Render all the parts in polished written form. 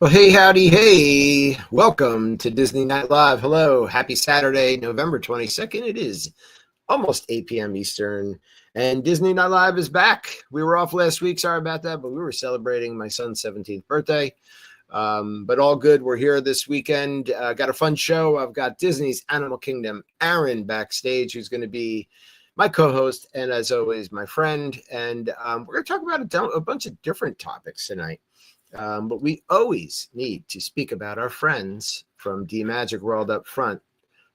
Well, hey, howdy, hey. Welcome to Disney Night Live. Hello. Happy Saturday, November 22nd. It is almost 8 p.m. Eastern, and Disney Night Live is back. We were off last week. Sorry about that, but we were celebrating my son's 17th birthday. But all good. We're here this weekend. Got a fun show. I've got Disney's Animal Kingdom, Aaron, backstage, who's going to be my co-host and, as always, my friend. And we're going to talk about a bunch of different topics tonight. But we always need to speak about our friends from D Magic World up front,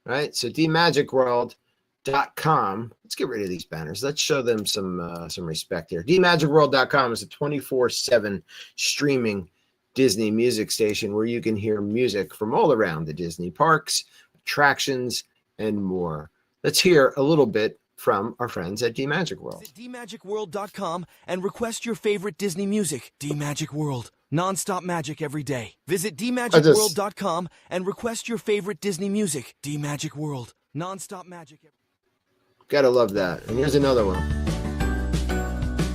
right? So dmagicworld.com. Let's get rid of these banners. Let's show them some respect here. dmagicworld.com is a 24/7 streaming Disney music station where you can hear music from all around the Disney parks, attractions, and more. Let's hear a little bit from our friends at D Magic World. Visit dmagicworld.com and request your favorite Disney music. D Magic World. Non-stop magic every day. Visit dmagicworld.com and request your favorite Disney music. D Magic World. Non-stop magic. Gotta love that. And here's another one.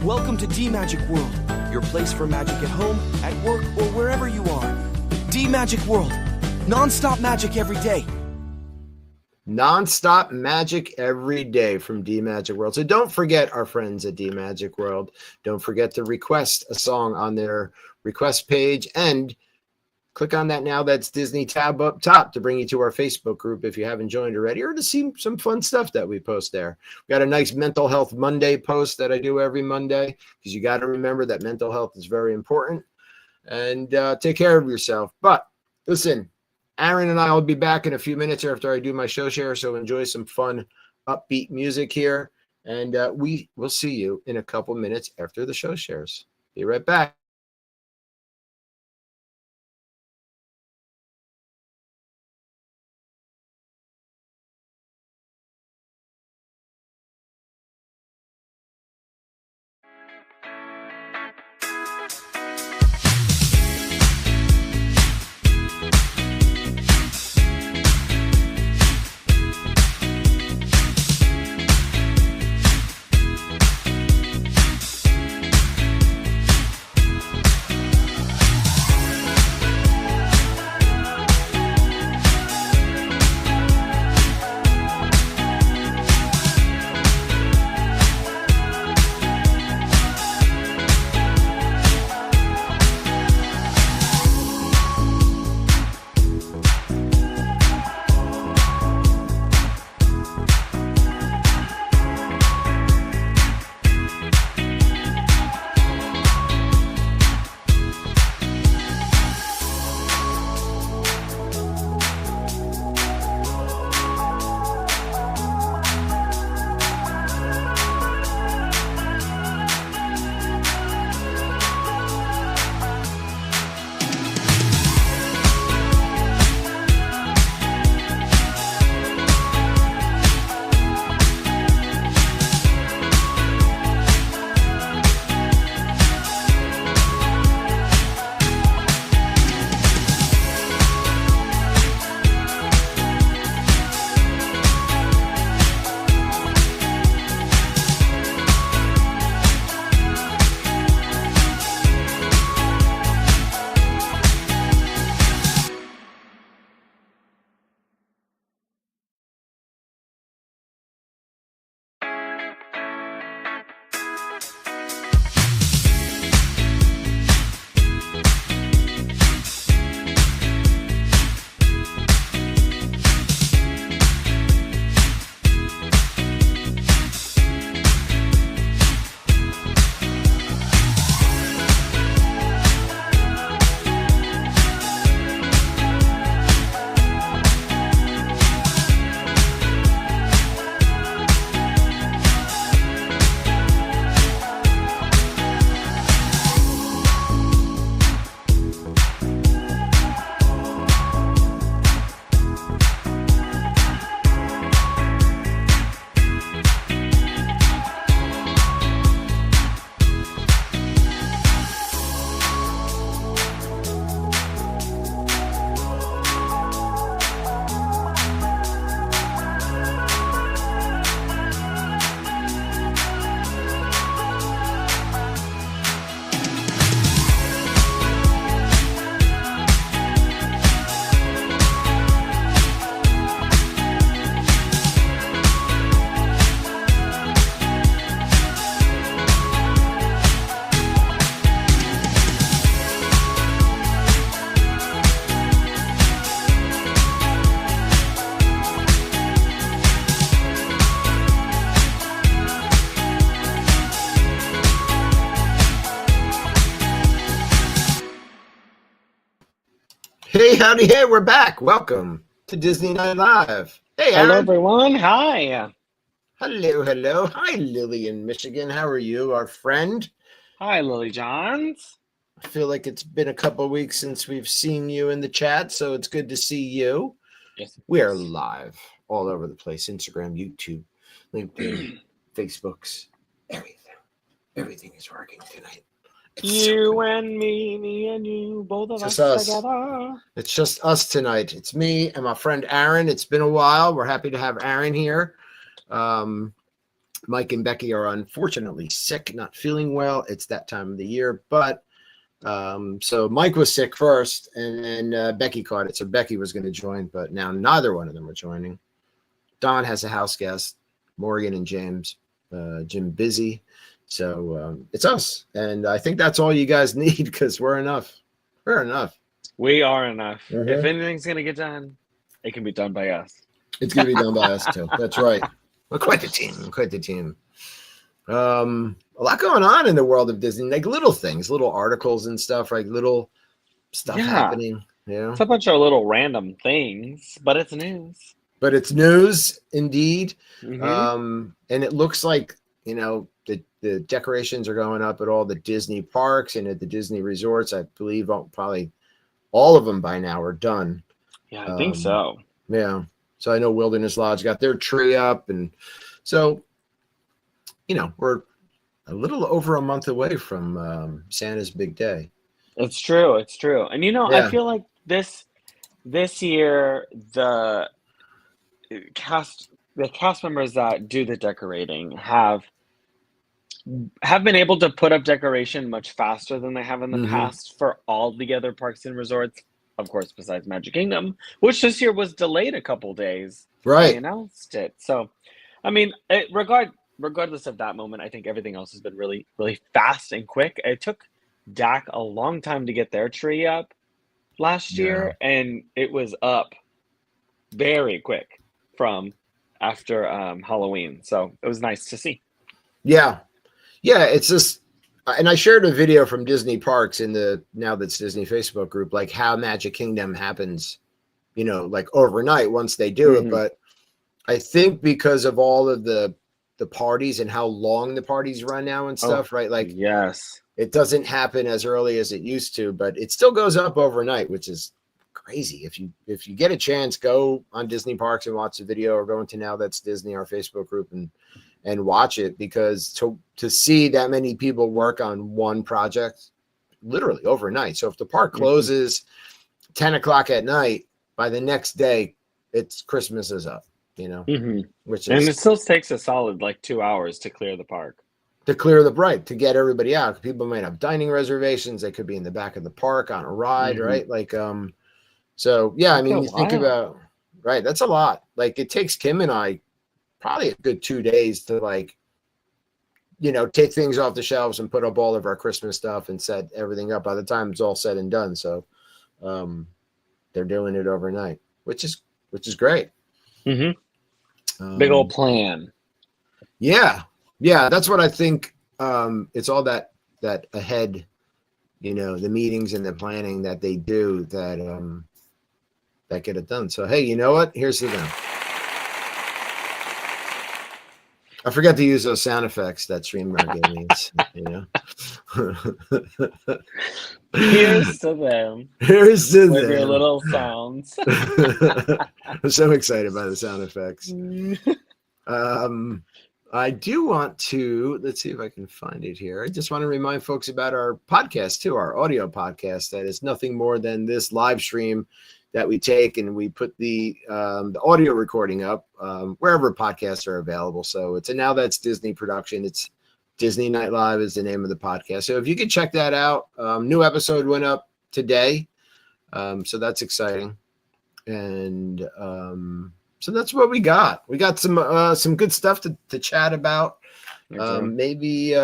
Welcome to D Magic World, your place for magic at home, at work, or wherever you are. D Magic World. Non-stop magic every day. Non-stop magic every day from D Magic World. So don't forget our friends at D Magic World. Don't forget to request a song on their request page and click on that Now That's Disney tab up top to bring you to our Facebook group if you haven't joined already, or to see some fun stuff that we post there. We got a nice Mental Health Monday post that I do every Monday, because you got to remember that mental health is very important, and take care of yourself. But listen, Aaron and I will be back in a few minutes after I do my show share, so enjoy some fun, upbeat music here, and we will see you in a couple minutes after the show shares. Be right back. Hey, howdy, hey, we're back. Welcome to Disney Night Live. Hey, Aaron. Hello, everyone. Hi. Hello, hello. Hi, Lily in Michigan. How are you, our friend? Hi, Lily Johns. I feel like it's been a couple of weeks since we've seen you in the chat, so it's good to see you. Yes. We are live all over the place. Instagram, YouTube, LinkedIn, Facebooks, everything. Everything is working tonight. And me and you, both of us together. It's just us tonight. It's me and my friend Aaron. It's been a while. We're happy to have Aaron here. Mike and Becky are unfortunately sick, not feeling well. It's that time of the year. But so Mike was sick first, and then Becky caught it. So Becky was going to join, but now neither one of them are joining. Don has a house guest, Morgan and James. Jim busy. So it's us. And I think that's all you guys need because we're enough. We're enough. We are enough. Mm-hmm. If anything's going to get done, it can be done by us. It's going to be done by us, too. That's right. We're quite the team. Quite the team. A lot going on in the world of Disney. Like little things, little articles and stuff, like little stuff happening. Yeah. It's a bunch of little random things, but it's news. But it's news, indeed. Mm-hmm. And it looks like, you know, the decorations are going up at all the Disney parks and at the Disney resorts. I believe probably all of them by now are done. Yeah, I think so. Yeah. So I know Wilderness Lodge got their tree up. And so, you know, we're a little over a month away from Santa's big day. It's true. It's true. And, you know, I feel like this year, the cast members that do the decorating have been able to put up decoration much faster than they have in the past for all the other parks and resorts, of course, besides Magic Kingdom, which this year was delayed a couple days. Right. They announced it. So, I mean, regardless of that moment, I think everything else has been really, really fast and quick. It took DAC a long time to get their tree up last year, and it was up very quick from after Halloween. So it was nice to see. Yeah. Yeah, it's just, and I shared a video from Disney Parks in the Now That's Disney Facebook group, like how Magic Kingdom happens, you know, like overnight once they do it. But I think because of all of the parties and how long the parties run now and stuff, right? Like, yes, it doesn't happen as early as it used to, but it still goes up overnight, which is crazy. If you get a chance, go on Disney Parks and watch the video, or go into Now That's Disney, our Facebook group, and watch it, because to see that many people work on one project literally overnight. So if the park closes 10 o'clock at night, by the next day, it's Christmas is up, you know, which is, and it still takes a solid like 2 hours to clear the park. To get everybody out. People might have dining reservations. They could be in the back of the park on a ride, right? Like, so yeah, I mean, you think about, right, that's a lot. Like, it takes Kim and I probably a good 2 days to, like, you know, take things off the shelves and put up all of our Christmas stuff and set everything up by the time it's all said and done. So they're doing it overnight, which is great. Big old plan. Yeah. That's what I think. It's all that ahead, you know, the meetings and the planning that they do that get it done. So, hey, you know what? Here's the thing. I forgot to use those sound effects that StreamYard gave me, you know. Here's to them. Here's to with them. Your little sounds. I'm so excited by the sound effects. I do want to, let's see if I can find it here. I just want to remind folks about our podcast too, our audio podcast. That is nothing more than this live stream that we take, and we put the audio recording up wherever podcasts are available. So it's a Now That's Disney production. It's Disney Night Live is the name of the podcast. So if you could check that out, new episode went up today. So that's exciting. And so that's what we got. We got some good stuff to chat about. Maybe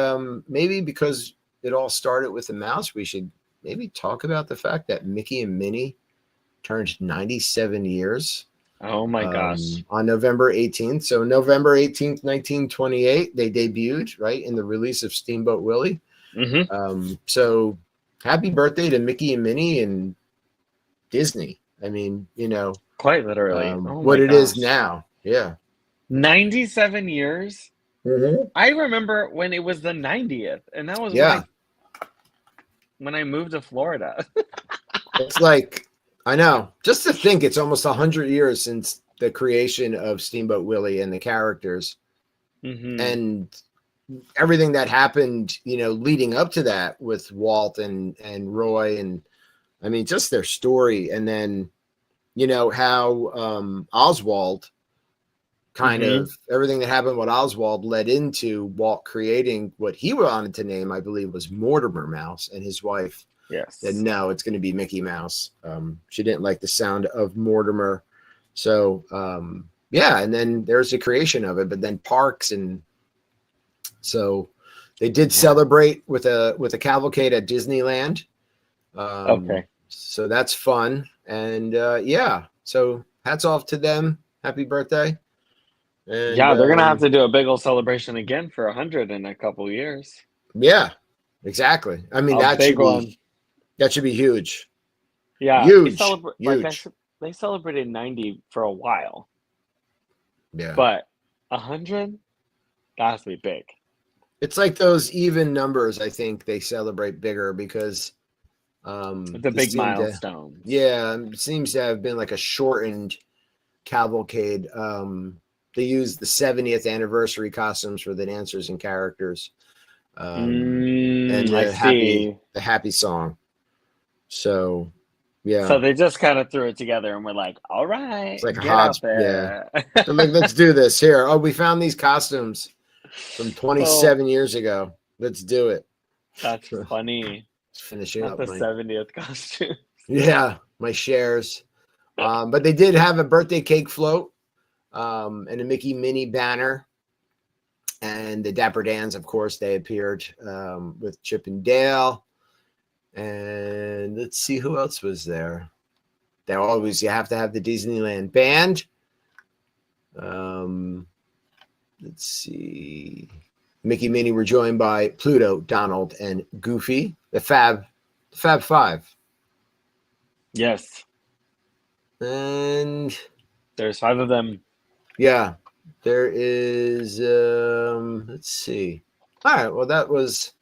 because it all started with the mouse, we should maybe talk about the fact that Mickey and Minnie turned 97 years. Oh my gosh. On November 18th. So November 18th, 1928, they debuted, right, in the release of Steamboat Willie. So happy birthday to Mickey and Minnie, and Disney. I mean, Quite literally. Oh what my it is gosh. now. Yeah. 97 years? Mm-hmm. I remember when it was the 90th, and that was Yeah. when I moved to Florida. It's like, I know. Just to think, it's almost 100 years since the creation of Steamboat Willie and the characters, and everything that happened, leading up to that with Walt and Roy, and I mean, just their story, and then how Oswald kind of everything that happened with Oswald led into Walt creating what he wanted to name, I believe, was Mortimer Mouse, and his wife said, no, it's going to be Mickey Mouse. She didn't like the sound of Mortimer. So, and then there's the creation of it, but then parks. And so they did celebrate with a cavalcade at Disneyland. So that's fun. And so hats off to them. Happy birthday. And, they're going to have to do a big old celebration again for 100 in a couple of years. Yeah, exactly. I mean, that should be huge. Yeah. Huge. They celebrated 90 for a while. Yeah. But 100, that has to be big. It's like those even numbers, I think they celebrate bigger because the big milestone. It seems to have been like a shortened cavalcade. They used the 70th anniversary costumes for the dancers and characters. And the happy song. So, yeah. So they just kind of threw it together and we're like, all right, it's like get out there. Yeah. So like, let's do this here. Oh, we found these costumes from 27 years ago. Let's do it. That's funny. Finishing up the 70th costume. Yeah, my shares. But they did have a birthday cake float and a Mickey Minnie banner. And the Dapper Dans, of course, they appeared with Chip and Dale. And let's see who else was there. You have to have the Disneyland band. Let's see. Mickey and Minnie were joined by Pluto, Donald, and Goofy, the Fab Five. Yes. And there's 5 of them. Yeah. There is, let's see. All right. Well, that was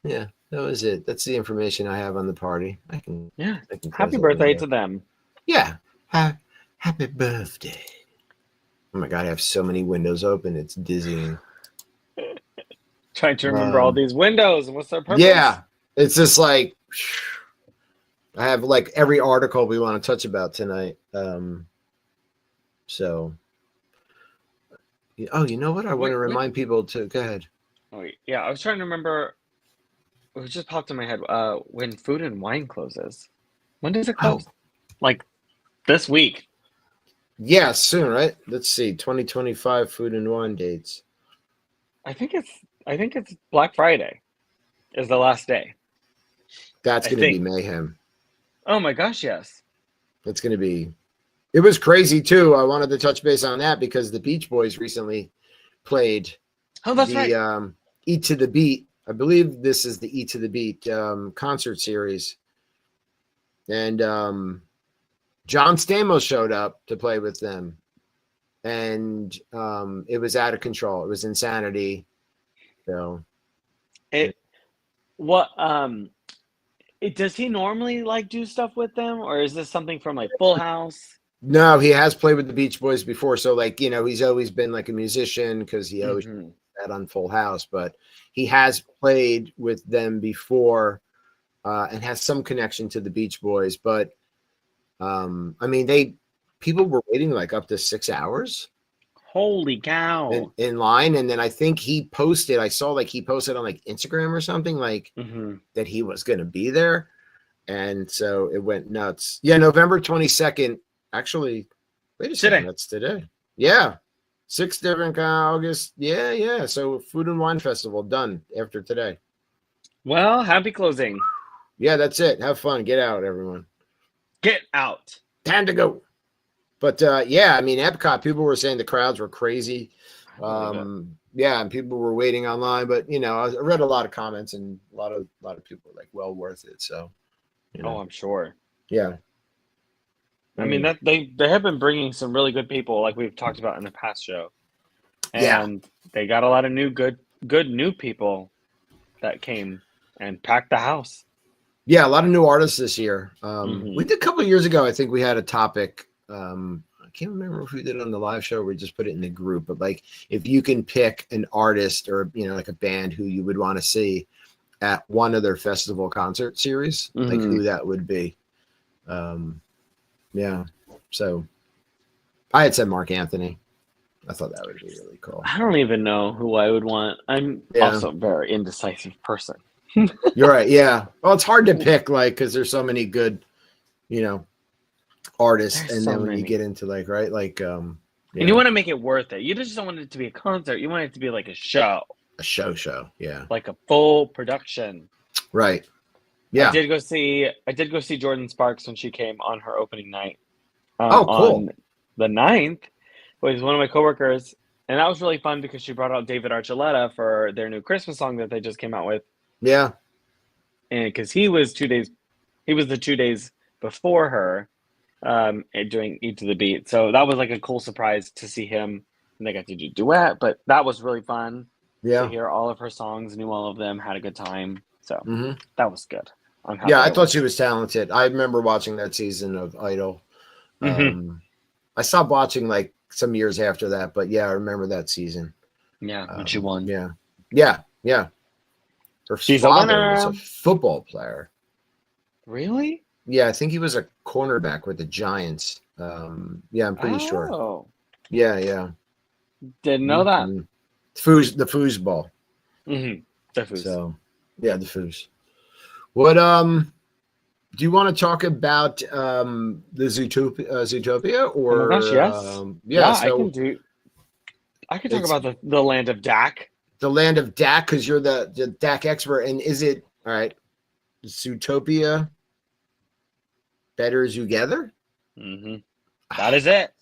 it. That's the information I have on the party. I can Happy birthday to them. Yeah. Happy birthday. Oh my God. I have so many windows open. It's dizzying. Trying to remember all these windows and what's their purpose. Yeah. It's just like, I have like every article we want to touch about tonight. So. Oh, you know what? I want to remind people to go ahead. Oh, yeah. I was trying to remember. It just popped in my head. When Food and Wine closes, when does it close? Like this week? Yeah, soon, right? Let's see. 2025 Food and Wine dates. I think it's Black Friday. Is the last day. That's going to be mayhem. Oh my gosh! Yes. It's going to be. It was crazy too. I wanted to touch base on that because the Beach Boys recently played right. Eat to the Beat. I believe this is the Eat to the Beat concert series. And John Stamos showed up to play with them. And it was out of control. It was insanity. So does he normally like do stuff with them, or is this something from like Full House? No, he has played with the Beach Boys before. So, like, he's always been like a musician because he always that on Full House. But he has played with them before and has some connection to the Beach Boys. But, I mean, people were waiting like up to 6 hours. Holy cow. In line. And then I think he posted on like Instagram or something like that he was going to be there. And so it went nuts. Yeah, November 22nd. Actually, wait a second. That's today. Yeah. 6 different August. Yeah. So Food and Wine Festival done after today. Well, happy closing. Yeah, that's it. Have fun. Get out, everyone. Get out. Time to go. But I mean, Epcot, people were saying the crowds were crazy. And people were waiting online. But I read a lot of comments, and a lot of people were like, well worth it. So, Oh, I'm sure. Yeah. I mean that they have been bringing some really good people, like we've talked about in the past show, and they got a lot of good new people that came and packed the house. Yeah, a lot of new artists this year. Mm-hmm. We did a couple of years ago. I think we had a topic. I can't remember if we did it on the live show or we just put it in the group. But like, if you can pick an artist or like a band who you would want to see at one of their festival concert series, like who that would be. Yeah. So I had said Mark Anthony. I thought that would be really cool. I don't even know who I would want. I'm also a very indecisive person. You're right. Yeah. Well, it's hard to pick, like, because there's so many good, artists, There's and so then when many. you get into like, right, like, and you want to make it worth it. You just don't want it to be a concert. You want it to be like a show, yeah, like a full production. Right. Yeah. I did go see Jordan Sparks when she came on her opening night. Cool. On the 9th with one of my coworkers, and that was really fun because she brought out David Archuleta for their new Christmas song that they just came out with. Yeah. And because he was the 2 days before her, doing Eat to the Beat. So that was like a cool surprise to see him, and they got to do duet, but that was really fun. Yeah. To hear all of her songs, knew all of them, had a good time. So that was good. I thought she was talented. I remember watching that season of Idol. I stopped watching like some years after that, but yeah, I remember that season. Yeah, when she won. Yeah. Her She's father a was a football player. Really? Yeah, I think he was a cornerback with the Giants. Yeah, I'm pretty sure. Oh. Yeah. Didn't know that. The foosball. The foos. So, yeah, the foos. What do you want to talk about the Zootopia or? Oh my gosh, yes. Yeah, so I can talk about the land of Dak. The land of Dak, because you're the Dak expert. And is it all right? Zootopia better together? That is it.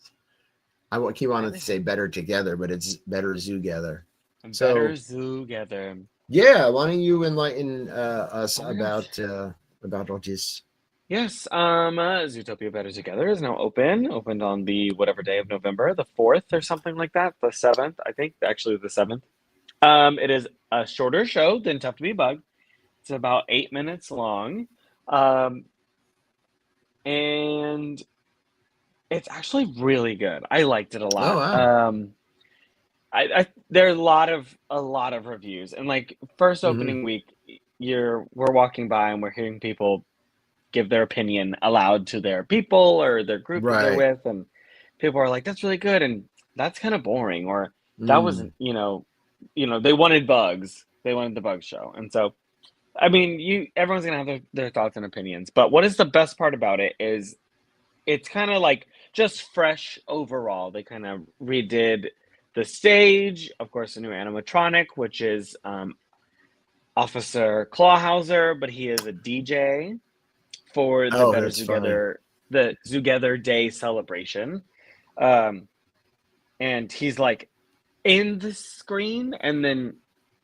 I keep wanting to say better together, but it's better together. Better together. Yeah, why don't you enlighten us about all this? Yes, Zootopia Better Together is now opened on the whatever day of November, the 4th or something like that, the 7th, I think, actually the 7th. It is a shorter show than Tough to Be Bugged. It's about 8 minutes long, and it's actually really good. I liked it a lot. Oh, wow. There are a lot of reviews, and like first opening week, we're walking by and we're hearing people give their opinion aloud to their people or their group that they're with, and people are like, "That's really good," and that's kind of boring, or that wasn't, they wanted bugs, they wanted the bug show, and so, I mean, everyone's gonna have their thoughts and opinions, but what is the best part about it is it's kind of like just fresh overall. They kind of redid the stage, of course, a new animatronic, which is Officer Clawhauser, but he is a DJ for the Better Together, the Together Day celebration, and he's like in the screen, and then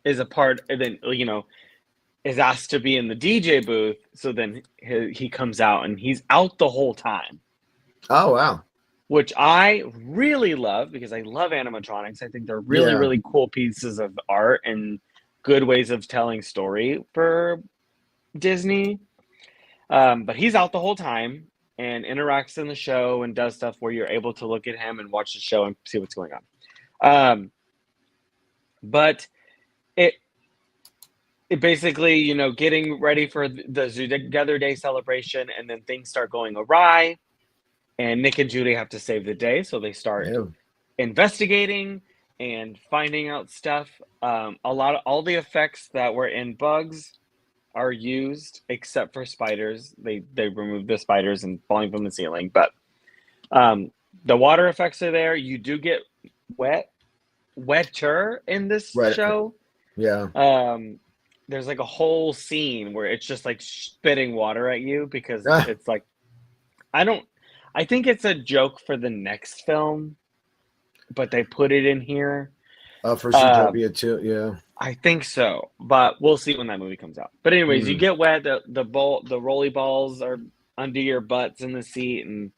is a part, and then is asked to be in the DJ booth. So then he comes out, and he's out the whole time. Oh wow! Which I really love because I love animatronics. I think they're really, really cool pieces of art and good ways of telling story for Disney. But he's out the whole time and interacts in the show and does stuff where you're able to look at him and watch the show and see what's going on. But it basically, getting ready for the Together Day celebration, and then things start going awry. And Nick and Judy have to save the day, so they start investigating and finding out stuff. All the effects that were in Bugs are used, except for spiders. They removed the spiders and falling from the ceiling, but the water effects are there. You do get wetter in this show. Yeah. There's like a whole scene where it's just like spitting water at you because it's like I think it's a joke for the next film, but they put it in here. For Zootopia too, yeah. I think so, but we'll see when that movie comes out. But anyways, you get wet. The rolly balls are under your butts in the seat, and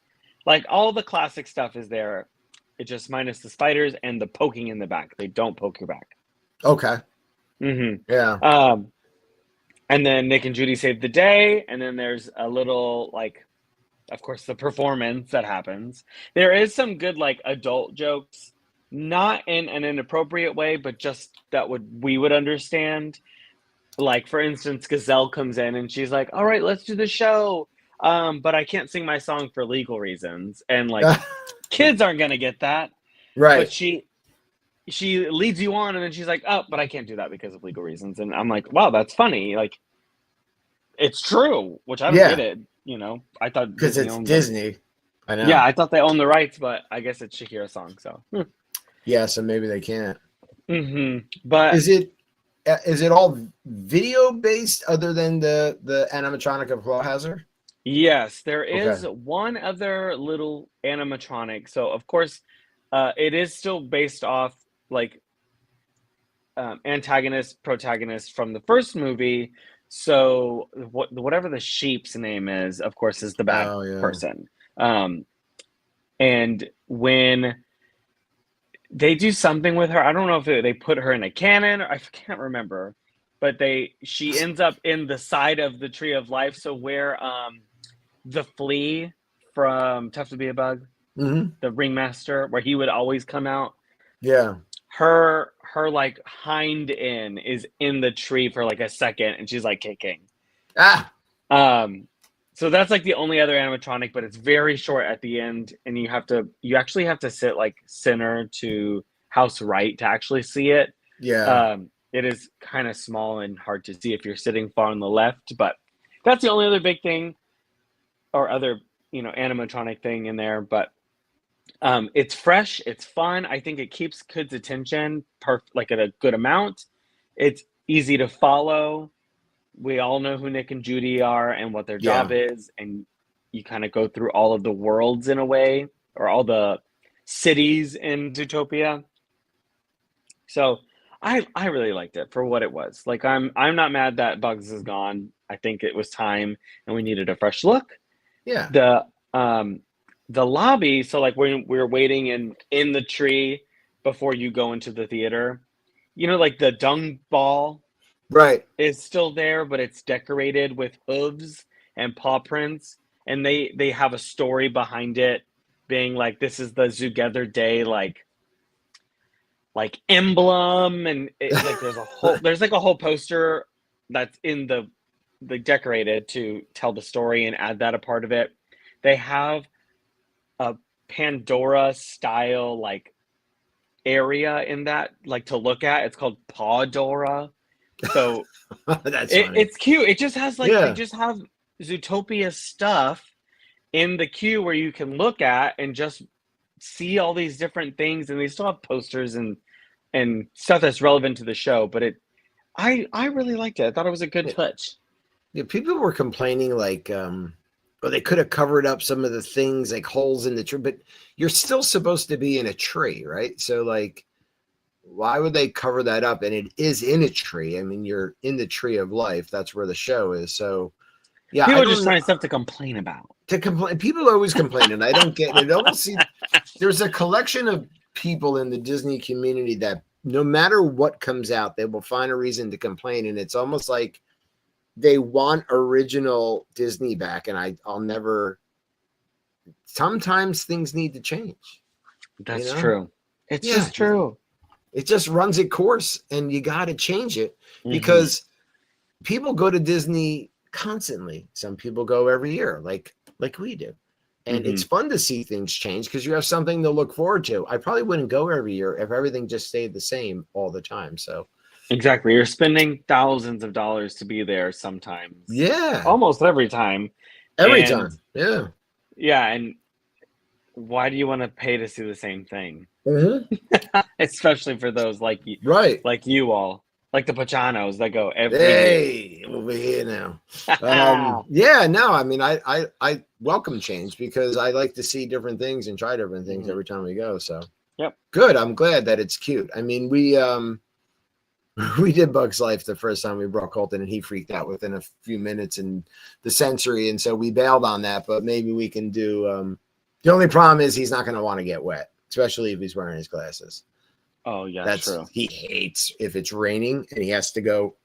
like all the classic stuff is there. It just minus the spiders and the poking in the back. They don't poke your back. Okay. Yeah. And then Nick and Judy save the day, and then there's a little like, of course, the performance that happens. There is some good like adult jokes, not in an inappropriate way, but just that we would understand. Like, for instance, Gazelle comes in and she's like, all right, let's do the show. But I can't sing my song for legal reasons. And like kids aren't gonna get that. Right. But she leads you on, and then she's like, oh, but I can't do that because of legal reasons. And I'm like, wow, that's funny. Like, it's true, which I don't get it. You know, I thought because it's Disney. I know. Yeah, I thought they owned the rights, but I guess it's Shakira's song. So yeah, so maybe they can't. But is it all video based other than the animatronic of Flo Hazard? Yes, there is one other little animatronic. So of course, it is still based off like antagonist, protagonist from the first movie. So whatever the sheep's name is, of course, is the bad person. And when they do something with her, I don't know if they put her in a cannon, or I can't remember, but she ends up in the side of the Tree of Life. So where the flea from Tough to Be a Bug, the ringmaster, where he would always come out. Yeah. Her like hind end is in the tree for like a second, and she's like kicking. So that's like the only other animatronic, but it's very short at the end, and you actually have to sit like center to house right to actually see it. Yeah. It is kind of small and hard to see if you're sitting far on the left, but that's the only other big thing or other, animatronic thing in there. But it's fresh, it's fun. I think it keeps kids' attention like at a good amount. It's easy to follow. We all know who Nick and Judy are and what their job is, and you kind of go through all of the worlds in a way, or all the cities in Zootopia. So I really liked it for what it was. Like I'm not mad that Bugs is gone. I think it was time and we needed a fresh look. Yeah. The lobby, so like when we were waiting in the tree before you go into the theater, like the dung ball is still there, but it's decorated with hooves and paw prints, and they have a story behind it being like, this is the Zootopia Day like emblem, and there's like a whole poster that's in the decorated to tell the story and add that a part of it. They have a Pandora style like area in that, like, to look at. It's called Pawdora. So it's cute. It just has like they just have Zootopia stuff in the queue where you can look at and just see all these different things, and they still have posters and stuff that's relevant to the show. But I really liked it. I thought it was a good touch. Yeah, people were complaining like they could have covered up some of the things, like holes in the tree, but you're still supposed to be in a tree, right? So like, why would they cover that up? And it is in a tree. I mean, you're in the Tree of Life. That's where the show is. So yeah, people are just trying stuff to complain about. People always complain, and I don't get it. Almost there's a collection of people in the Disney community that no matter what comes out, they will find a reason to complain, and it's almost like they want original Disney back, and I'll never. Sometimes things need to change. That's true. It's just true. It just runs its course, and you got to change it because people go to Disney constantly. Some people go every year, like we do, and it's fun to see things change because you have something to look forward to. I probably wouldn't go every year if everything just stayed the same all the time. So. Exactly. You're spending thousands of dollars to be there sometimes. Yeah. Almost every time. Every time. Yeah. Yeah. And why do you want to pay to see the same thing? Especially for those like you all, like the Piccianos that go every day. Over here now. Yeah, no, I mean, I welcome change because I like to see different things and try different things every time we go. So yep. Good. I'm glad that it's cute. I mean, We did Bugs Life the first time we brought Colton, and he freaked out within a few minutes in the sensory, and so we bailed on that. But maybe we can do. The only problem is he's not going to want to get wet, especially if he's wearing his glasses. Oh yeah, true. He hates if it's raining and he has to go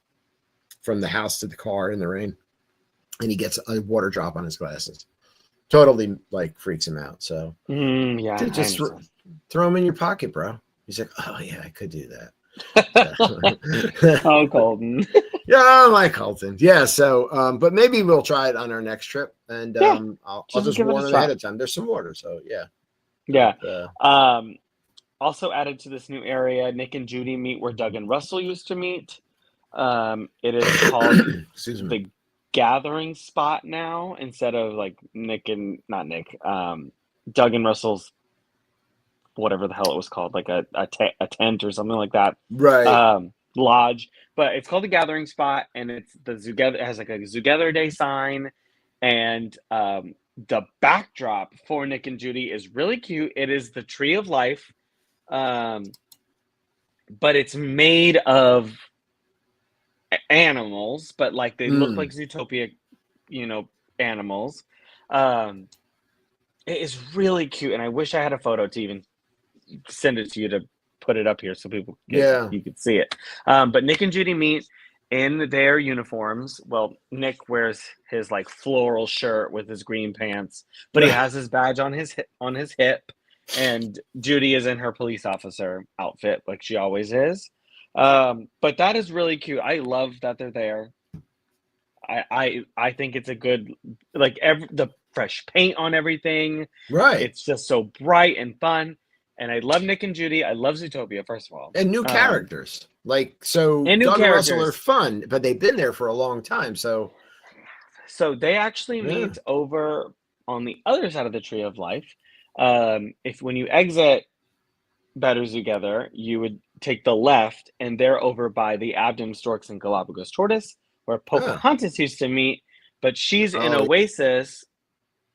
from the house to the car in the rain, and he gets a water drop on his glasses. Totally like freaks him out. So yeah, dude, just throw them in your pocket, bro. He's like, oh yeah, I could do that. Oh, Colton. Yeah, my Colton. Yeah, so but maybe we'll try it on our next trip, and I'll just warn him ahead of time. There's some water, so yeah. But, also added to this new area, Nick and Judy meet where Doug and Russell used to meet. It is called the Gathering Spot now, instead of like Doug and Russell's, whatever the hell it was called, like a tent or something like that. Right. Lodge. But it's called the Gathering Spot, and it's it has like a Together Day sign, and the backdrop for Nick and Judy is really cute. It is the Tree of Life, but it's made of animals, but like they look like Zootopia, animals. It is really cute, and I wish I had a photo to even send it to you to put it up here so people you could see it. But Nick and Judy meet in their uniforms. Well, Nick wears his like floral shirt with his green pants, but he has his badge on his hip, and Judy is in her police officer outfit like she always is. But that is really cute. I love that they're there. I think it's a good, like, the fresh paint on everything. Right. It's just so bright and fun. And I love Nick and Judy. I love Zootopia, first of all. And new characters. Doug and Russell are fun, but they've been there for a long time. So they actually meet over on the other side of the Tree of Life. When you exit Better Together, you would take the left, and they're over by the Abdom Storks and Galapagos Tortoise, where Pocahontas used to meet, but she's in Oasis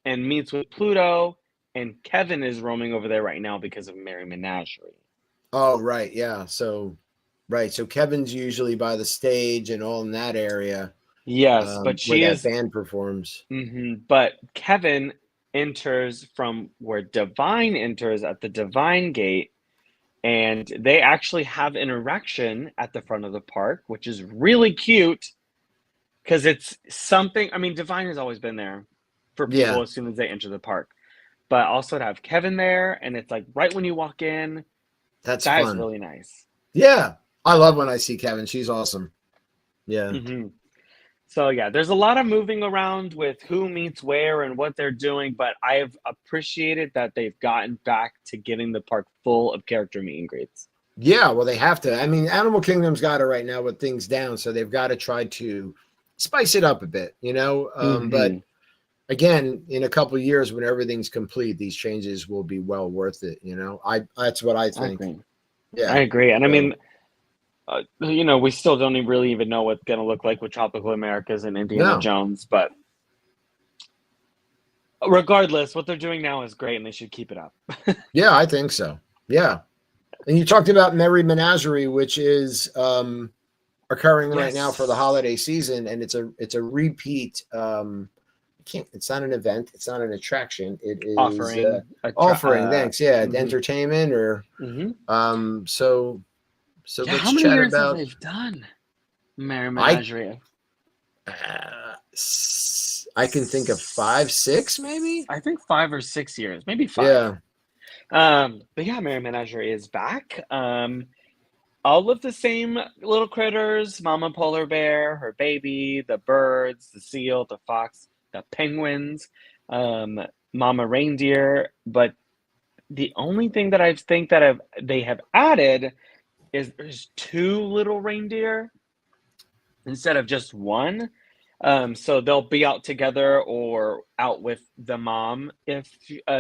and meets with Pluto, and Kevin is roaming over there right now because of Merry Menagerie. Oh, right, yeah. So Kevin's usually by the stage and all in that area. Yes, but where that band performs. Mm-hmm, but Kevin enters from where Divine enters at the Divine Gate, and they actually have an erection at the front of the park, which is really cute. Because it's something, I mean, Divine has always been there for people as soon as they enter the park. But also to have Kevin there, and it's like right when you walk in, that fun. Is really nice. Yeah. I love when I see Kevin. She's awesome. Yeah. Mm-hmm. So, yeah, there's a lot of moving around with who meets where and what they're doing, but I've appreciated that they've gotten back to getting the park full of character meet and greets. Yeah, well, they have to. I mean, Animal Kingdom's got it right now with things down, so they've got to try to spice it up a bit, but again, in a couple of years when everything's complete, these changes will be well worth it. That's what I think. I agree. And I mean, we still don't really even know what's going to look like with Tropical Americas and Indiana Jones, but regardless, what they're doing now is great and they should keep it up. Yeah, I think so. Yeah. And you talked about Merry Menagerie, which is occurring right now for the holiday season, and it's a repeat. It's not an event, it's not an attraction. It is offering. Thanks, entertainment or So let's how many chat years about. Have they've done Merry Menagerie? I can think of 5, 6, maybe. I think 5 or 6 years, maybe 5. Yeah. But yeah, Merry Menagerie is back. All of the same little critters: Mama Polar Bear, her baby, the birds, the seal, the fox, the penguins, Mama Reindeer. But the only thing that I think that they have added is there's 2 little reindeer instead of just 1. So they'll be out together or out with the mom if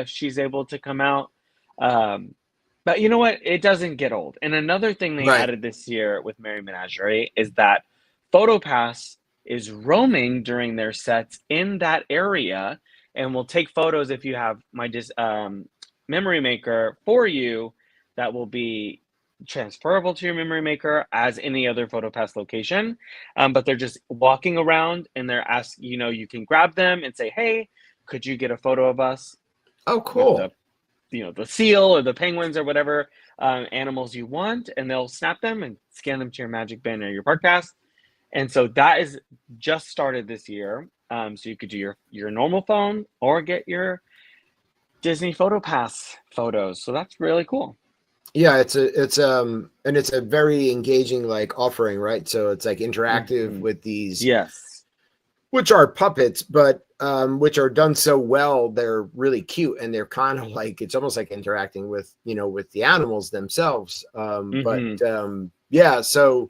she's able to come out. But you know what? It doesn't get old. And another thing they added this year with Merry Menagerie is that PhotoPass is roaming during their sets in that area and will take photos if you have my memory maker for you. That will be transferable to your memory maker as any other PhotoPass location. But they're just walking around and they're asking, you can grab them and say, hey, could you get a photo of us? Oh, cool. With the seal or the penguins or whatever animals you want, and they'll snap them and scan them to your Magic Band or your Park Pass. And so that is just started this year. So you could do your normal phone or get your Disney PhotoPass photos. So that's really cool. Yeah, it's a very engaging like offering, right? So it's like interactive with these, yes, which are puppets, but which are done so well, they're really cute and they're kind of like, it's almost like interacting with with the animals themselves. But yeah, so,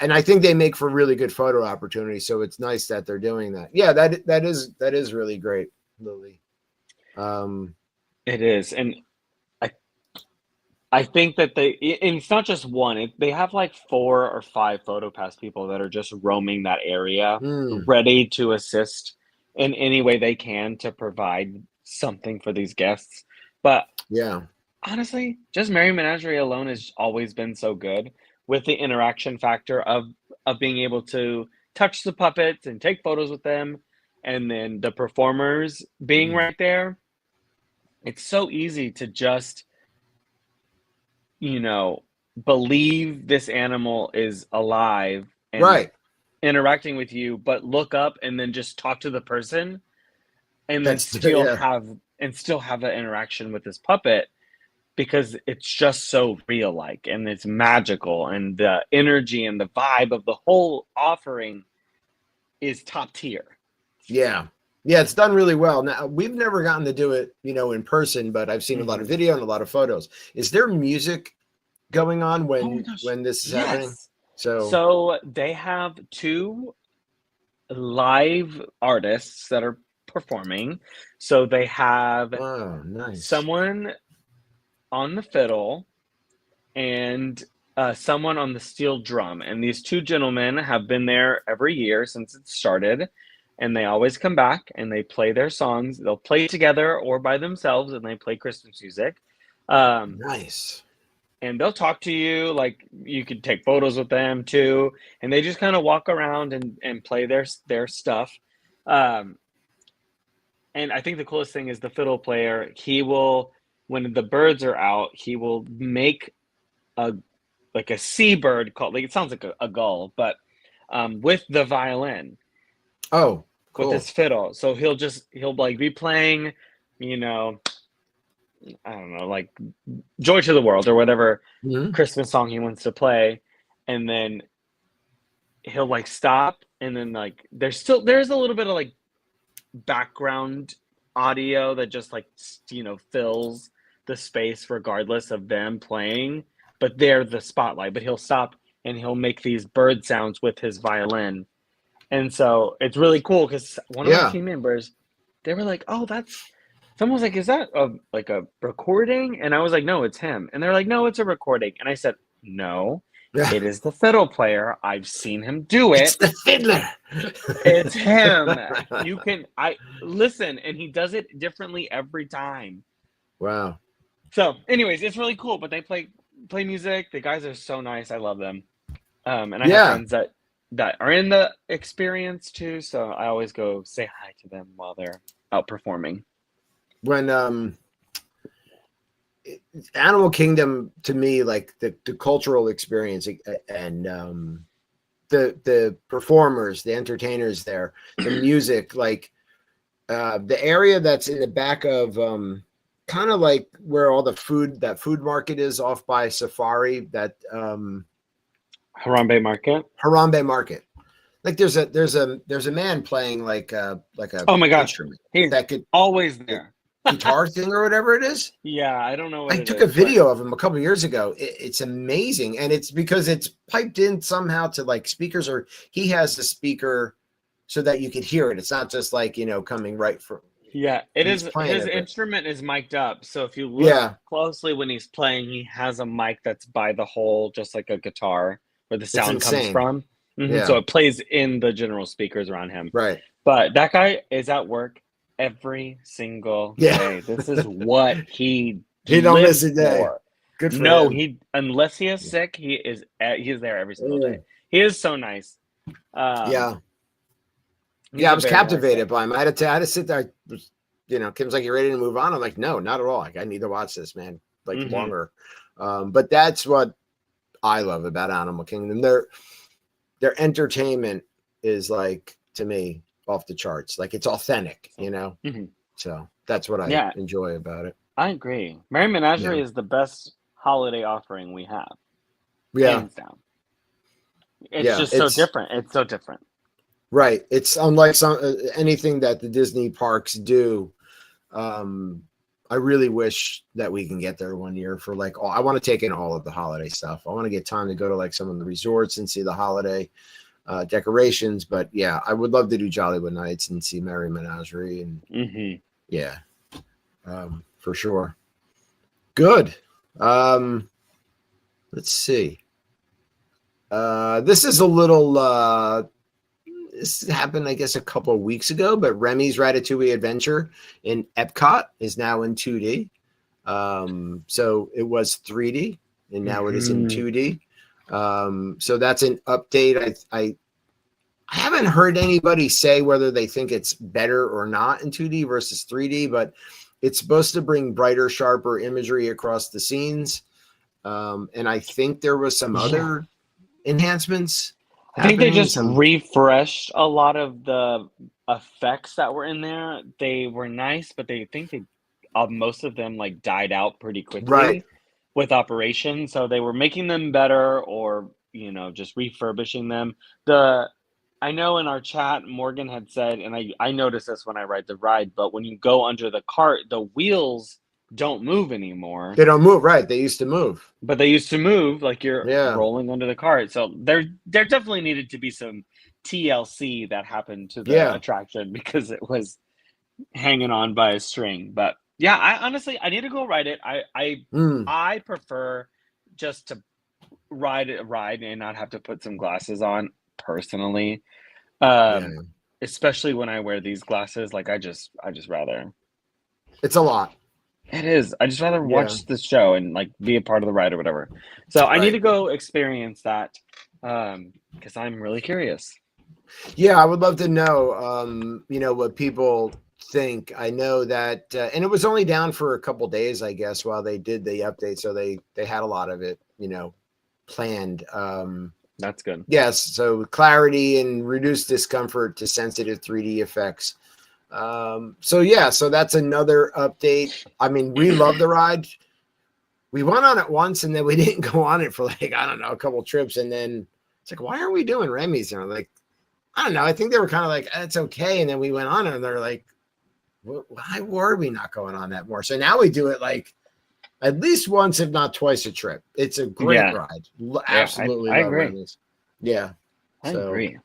and I think they make for really good photo opportunities. So it's nice that they're doing that. Yeah, that is really great, Lily. It is, and I think that and it's not just one. They have like 4 or 5 PhotoPass people that are just roaming that area, ready to assist in any way they can to provide something for these guests. But yeah, honestly, just Merry Menagerie alone has always been so good with the interaction factor of being able to touch the puppets and take photos with them, and then the performers being right there. It's so easy to just believe this animal is alive and interacting with you, but look up and then just talk to the person and then still have that interaction with this puppet, because it's just so real like, and it's magical, and the energy and the vibe of the whole offering is top tier. Yeah, it's done really well. Now, we've never gotten to do it, in person, but I've seen a lot of video and a lot of photos. Is there music going on when this is happening? So they have 2 live artists that are performing. So they have someone on the fiddle and someone on the steel drum. And these 2 gentlemen have been there every year since it started. And they always come back and they play their songs. They'll play together or by themselves, and they play Christmas music. Nice. And they'll talk to you, like you could take photos with them too. And they just kind of walk around and play their stuff. And I think the coolest thing is the fiddle player. He will, when the birds are out, he will make a seabird called, like it sounds like a gull, but with the violin. Oh, cool. With his fiddle. So he'll like be playing, I don't know, like Joy to the World or whatever Christmas song he wants to play. And then he'll like stop, and then like there's a little bit of like background audio that just like, fills the space regardless of them playing, but they're the spotlight. But he'll stop and he'll make these bird sounds with his violin. And so it's really cool because one of my team members, they were like, oh, someone was like, is that a recording? And I was like, no, it's him. And they're like, no, it's a recording. And I said, no, it is the fiddle player. I've seen him do it. It's the fiddler. It's him. Listen, and he does it differently every time. Wow. So anyways, it's really cool, but they play music. The guys are so nice. I love them. And I have friends that are in the experience too, so I always go say hi to them while they're out performing. When Animal Kingdom, to me, like the cultural experience and the performers, the entertainers there, the music, like the area that's in the back of kind of like where all that food market is off by Safari, that Harambe Market. Like there's a man playing like a oh my gosh, instrument. He's that could always there. Guitar thing or whatever it is. Yeah, I don't know what I took a video of him a couple years ago. It's amazing, and it's because it's piped in somehow to like speakers, or he has the speaker so that you could hear it. It's not just like coming right from. Yeah, it is. His instrument is mic'd up, so if you look closely when he's playing, he has a mic that's by the hole, just like a guitar, where the sound comes from. Yeah. So it plays in the general speakers around him. Right. But that guy is at work every single day. This is what he don't miss a day. Good for No, him. unless he is sick, he is there every single day. He is so nice. Yeah. He's I a was very nice captivated guy. by him. I had to sit there. Kim's like, "You ready to move on?" I'm like, "No, not at all. Like, I need to watch this, man. Like longer." But that's what I love about Animal Kingdom. Their entertainment is, like, to me, off the charts. Like, it's authentic, So that's what I enjoy about it. I agree. Merry Menagerie is the best holiday offering we have. Yeah. Hands down. It's just so different. It's so different. Right. It's unlike anything that the Disney parks do. I really wish that we can get there one year for like I want to take in all of the holiday stuff. I want to get time to go to like some of the resorts and see the holiday decorations. But yeah, I would love to do Jollywood Nights and see Merry Menagerie and for sure. Good. Let's see. This is a little this happened, I guess, a couple of weeks ago, but Remy's Ratatouille Adventure in Epcot is now in 2D. So it was 3D and now it is in 2D. So that's an update. I haven't heard anybody say whether they think it's better or not in 2D versus 3D, but it's supposed to bring brighter, sharper imagery across the scenes. And I think there was some other enhancements. I think they just refreshed a lot of the effects that were in there. They were nice, but most of them like died out pretty quickly with operation. So they were making them better or, just refurbishing them. I know in our chat, Morgan had said, and I noticed this when I ride the ride, but when you go under the cart, the wheels don't move anymore. They don't move, right? They used to move. But they used to move like you're rolling under the cart. So there definitely needed to be some TLC that happened to the attraction because it was hanging on by a string. But yeah, I need to go ride it. I prefer just to ride and not have to put some glasses on personally. Especially when I wear these glasses, like I just rather. It's a lot. It is. I just rather watch the show and like be a part of the ride or whatever. So I need to go experience that because I'm really curious. Yeah, I would love to know, what people think. I know that, and it was only down for a couple days, I guess, while they did the update. So they had a lot of it, planned. That's good. Yes. So clarity and reduced discomfort to sensitive 3D effects. So that's another update. I mean, we love the ride. We went on it once and then we didn't go on it for like, I don't know, a couple trips. And then it's like, why aren't we doing Remy's? And I'm like, I don't know. I think they were kind of like, it's okay. And then we went on it and they're like, why were we not going on that more? So now we do it like at least once, if not twice a trip. It's a great ride. Absolutely. I agree. Remy's. Yeah. I agree.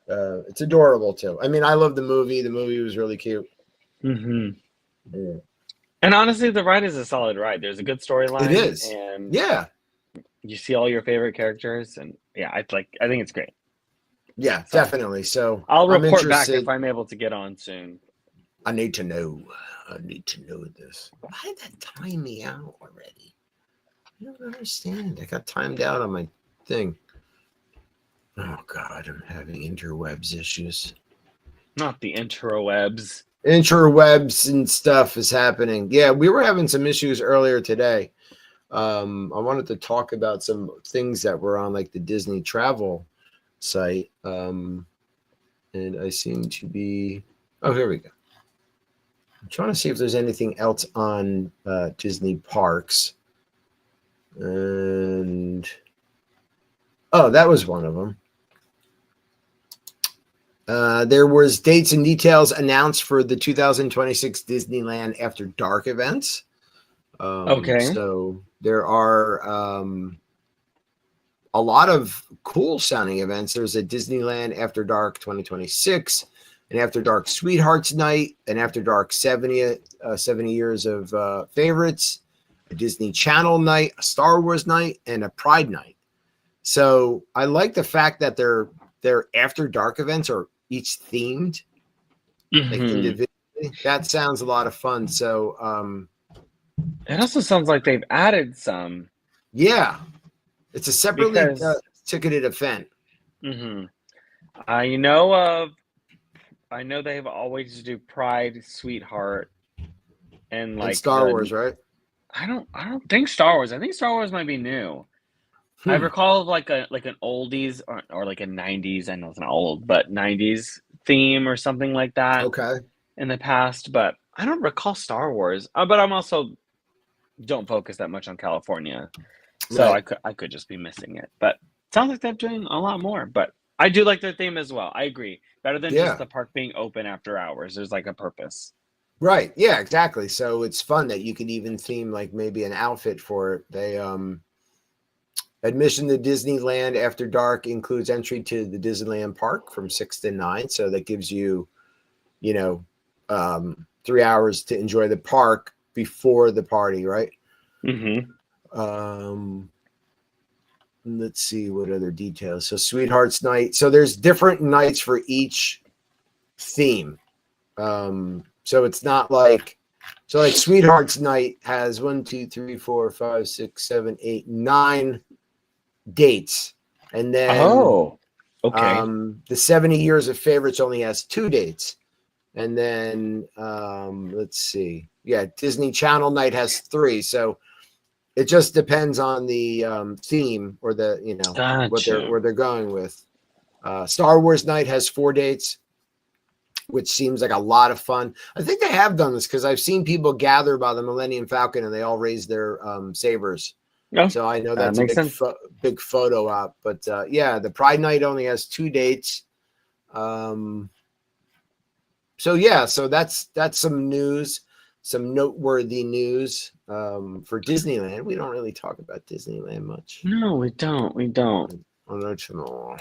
It's adorable too. I mean, I love the movie. The movie was really cute. Yeah. And honestly, the ride is a solid ride. There's a good storyline. It is. And you see all your favorite characters, and I think it's great. Yeah, so, definitely. So I'll report back if I'm able to get on soon. I need to know. This. Why did that time me out already? I don't understand. I got timed out on my thing. Oh, God, I'm having interwebs issues. Not the interwebs. Interwebs and stuff is happening. Yeah, we were having some issues earlier today. I wanted to talk about some things that were on like the Disney travel site. And I seem to be... Oh, here we go. I'm trying to see if there's anything else on Disney parks. And... Oh, that was one of them. There was dates and details announced for the 2026 Disneyland After Dark events. So there are a lot of cool sounding events. There's a Disneyland After Dark 2026, an After Dark Sweethearts Night, an After Dark 70 years of favorites, a Disney Channel night, a Star Wars night, and a Pride night. So I like the fact that their After Dark events are each themed, like individually. That sounds a lot of fun. So It also sounds like they've added some. Yeah, it's a separately Because ticketed event. mhm. I know of I know they've always do Pride, Sweetheart, and And like Star the Wars, right? I don't think Star Wars. I think Star Wars might be new. I Hmm. recall like an oldies or like a 90s, I know it's not old, but 90s theme or something like that Okay. in the past, but I don't recall Star Wars. But I'm also don't focus that much on California. So Right. I could just be missing it. But it sounds like they're doing a lot more. But I do like their theme as well. I agree. Better than just Yeah. the park being open after hours. There's like a purpose. Right. Yeah, exactly. So it's fun that you could even theme like maybe an outfit for it. They admission to Disneyland after dark includes entry to the Disneyland park from 6 to 9. So that gives you, you know, 3 hours to enjoy the park before the party, right? Mm-hmm. Um, let's see what other details. So Sweethearts Night. So there's different nights for each theme. So it's not like Sweethearts Night has 1, 2, 3, 4, 5, 6, 7, 8, 9 dates. And then Oh, okay. the 70 Years of Favorites only has 2 dates. And then let's see. Yeah, Disney Channel Night has 3. So it just depends on the theme or the, Gotcha. where they're going with. Star Wars Night has 4 dates, which seems like a lot of fun. I think they have done this because I've seen people gather by the Millennium Falcon and they all raise their sabers. No, So I know that that's a makes sense. big photo op. But yeah, the Pride Night only has 2 dates. So yeah, so that's some news, some noteworthy news for Disneyland. We don't really talk about Disneyland much. No, we don't. We don't. Unfortunately.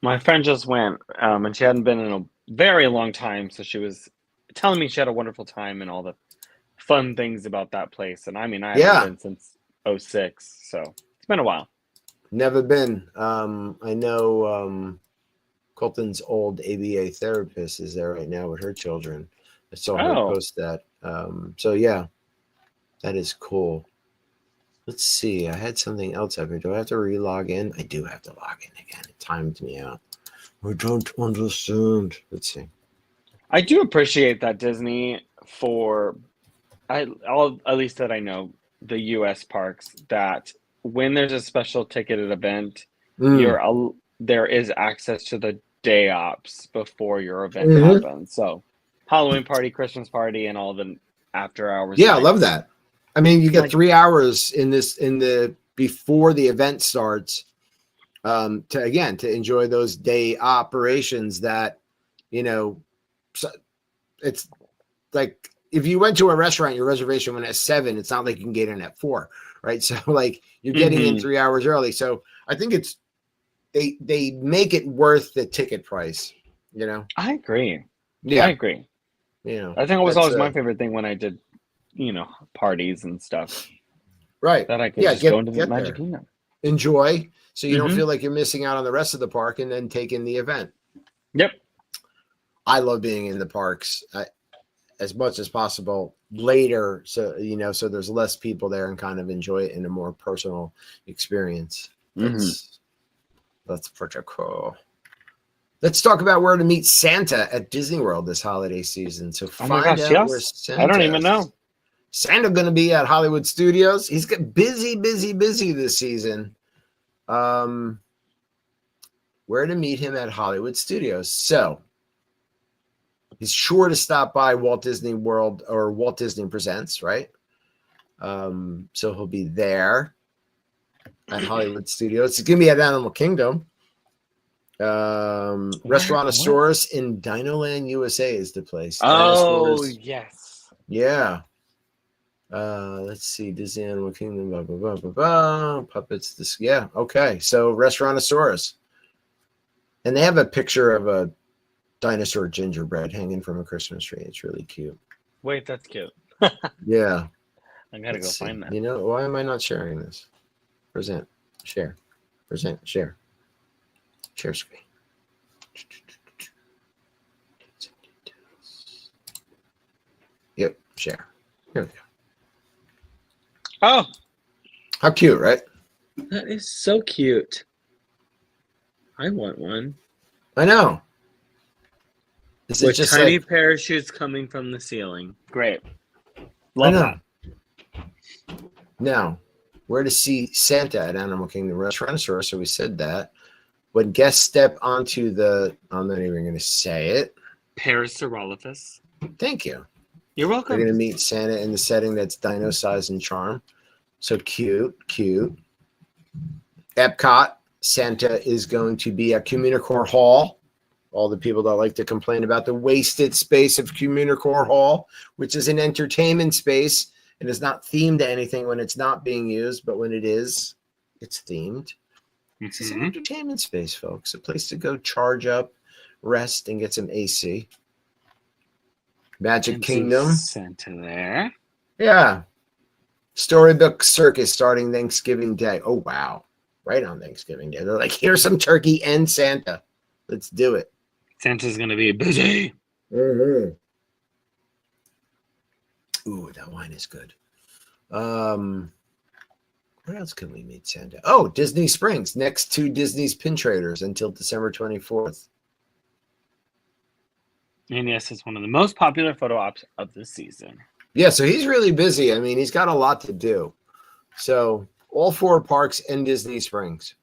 My friend just went, and she hadn't been in a very long time, so she was telling me she had a wonderful time and all the fun things about that place. And I mean, I haven't Yeah, been since '06, so it's been a while. never been. I know Colton's old ABA therapist is there right now with her children. I saw her Oh, post that. So yeah, that is cool. Let's see. I had something else up here. Do I have to re-log in? I do have to log in again. It timed me out. I don't understand. Let's see. I do appreciate that Disney for all at least that I know the U.S. parks that when there's a special ticketed event, Mm. there is access to the day ops before your event Mm-hmm. happens. So Halloween party, Christmas party, and all the after hours Yeah, I love nights. that. I mean, you get Like, 3 hours in the before the event starts to enjoy those day operations that, you know, so it's like if you went to a restaurant, your reservation went at 7, it's not like you can get in at 4, right? So like you're getting in mhm, 3 hours early. So I think they make it worth the ticket price, you know? I agree. I Yeah. agree. You know, I think it was that's always my favorite thing when I did, parties and stuff right. that I could Yeah. just go Get into the Magic there, Kingdom. enjoy. So you don't Hmm. feel like you're missing out on the rest of the park and then take in the event. Yep. I love being in the parks as much as possible later. So there's less people there and kind of enjoy it in a more personal experience. Hmm. That's pretty cool. Let's talk about where to meet Santa at Disney World this holiday season. So Oh my find gosh, out where yes. I don't Santa even is. know. Santa going to be at Hollywood Studios. He's got busy this season. Where to meet him at Hollywood Studios. So he's sure to stop by Walt Disney World or Walt Disney Presents, right? So he'll be there at Hollywood Studios. It's going to be at Animal Kingdom. What? Restaurantosaurus in Dinoland, USA is the place. Oh, Dinosaurs. yes. Yeah. Let's see. Disney Animal Kingdom. Blah, blah, blah, blah, blah. Puppets. This. Yeah. Okay. So Restaurantosaurus. And they have a picture of a dinosaur gingerbread hanging from a Christmas tree. It's really cute. Wait, that's cute. Yeah. I gotta go Let's see. find that. You know, why am I not sharing this? Present. Share. Present. Share. Share screen. Yep. Share. Here we go. Oh, How cute, right? that is so cute. I want one. I know. This With is just tiny like, parachutes coming from the ceiling. Great. I Love know. that. Now, where to see Santa at Animal Kingdom Restaurant? So we said that. When guests step onto the, I'm not even going to say it. Parasaurolophus. Thank you. You're They're welcome. going to meet Santa in the setting that's dino size and charm. So cute. Epcot, Santa is going to be at Communicore Hall. All the people that like to complain about the wasted space of Communicore Hall, which is an entertainment space and is not themed to anything when it's not being used, but when it is, it's themed. This is an entertainment space, folks. A place to go charge up, rest, and get some AC. Magic Kingdom. Santa there. Yeah. Storybook Circus starting Thanksgiving Day. Oh, wow. Right on Thanksgiving Day. They're like, here's some turkey and Santa. Let's do it. Santa's going to be busy. Mm-hmm. Ooh, that wine is good. Where else can we meet Santa? Oh, Disney Springs, next to Disney's Pin Traders until December 24th. And yes, it's one of the most popular photo ops of the season. Yeah, so he's really busy. I mean, he's got a lot to do. So all 4 parks and Disney Springs.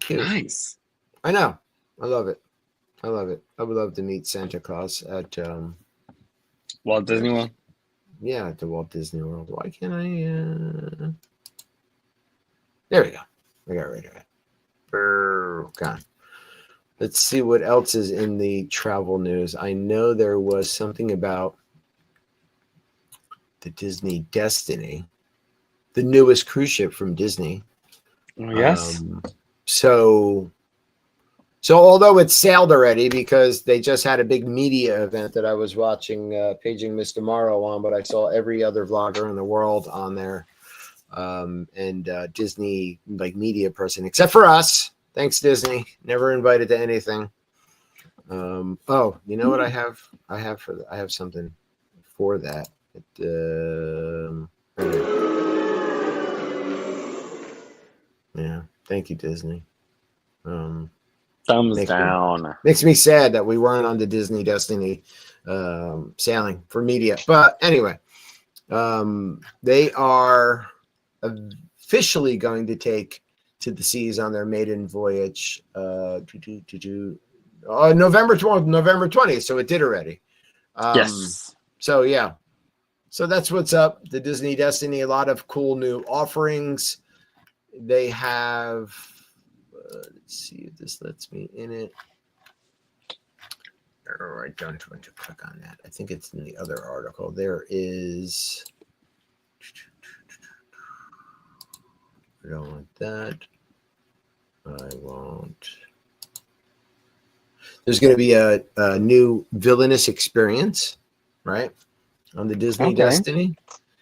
Cute. Nice. I know. I love it. I would love to meet Santa Claus at Walt Disney World. Yeah, at the Walt Disney World. Why can't I? There we go. I got rid of it. Gone. Let's see what else is in the travel news. I know there was something about the Disney Destiny, the newest cruise ship from Disney. Oh, yes. So although it's sailed already because they just had a big media event that I was watching, paging Mr. Morrow on, but I saw every other vlogger in the world on there, and Disney like media person except for us. Thanks, Disney. Never invited to anything. Oh, you know what I have? I have something for that. Yeah. Thank you, Disney. Thumbs down. Makes me sad that we weren't on the Disney Destiny sailing for media. But anyway, they are officially going to take to the seas on their maiden voyage November 20th. So it did already. Yes. So yeah. So that's what's up. The Disney Destiny, a lot of cool new offerings. They have let's see if this lets me in it. Or I don't want to click on that. I think it's in the other article. There is. I don't want that. I won't. There's going to be a new villainous experience, right? On the Disney Destiny.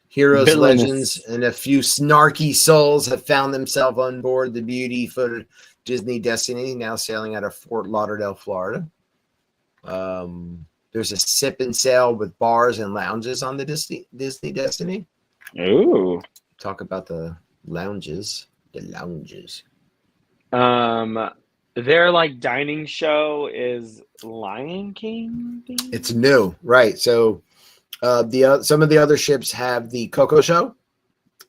Heroes, legends, and a few snarky souls have found themselves on board the beautiful Disney Destiny, now sailing out of Fort Lauderdale, Florida. There's a sip and sail with bars and lounges on the Disney Destiny. Ooh. Talk about the lounges. The lounges. Their like dining show is Lion King. It's new, right? So some of the other ships have the Coco show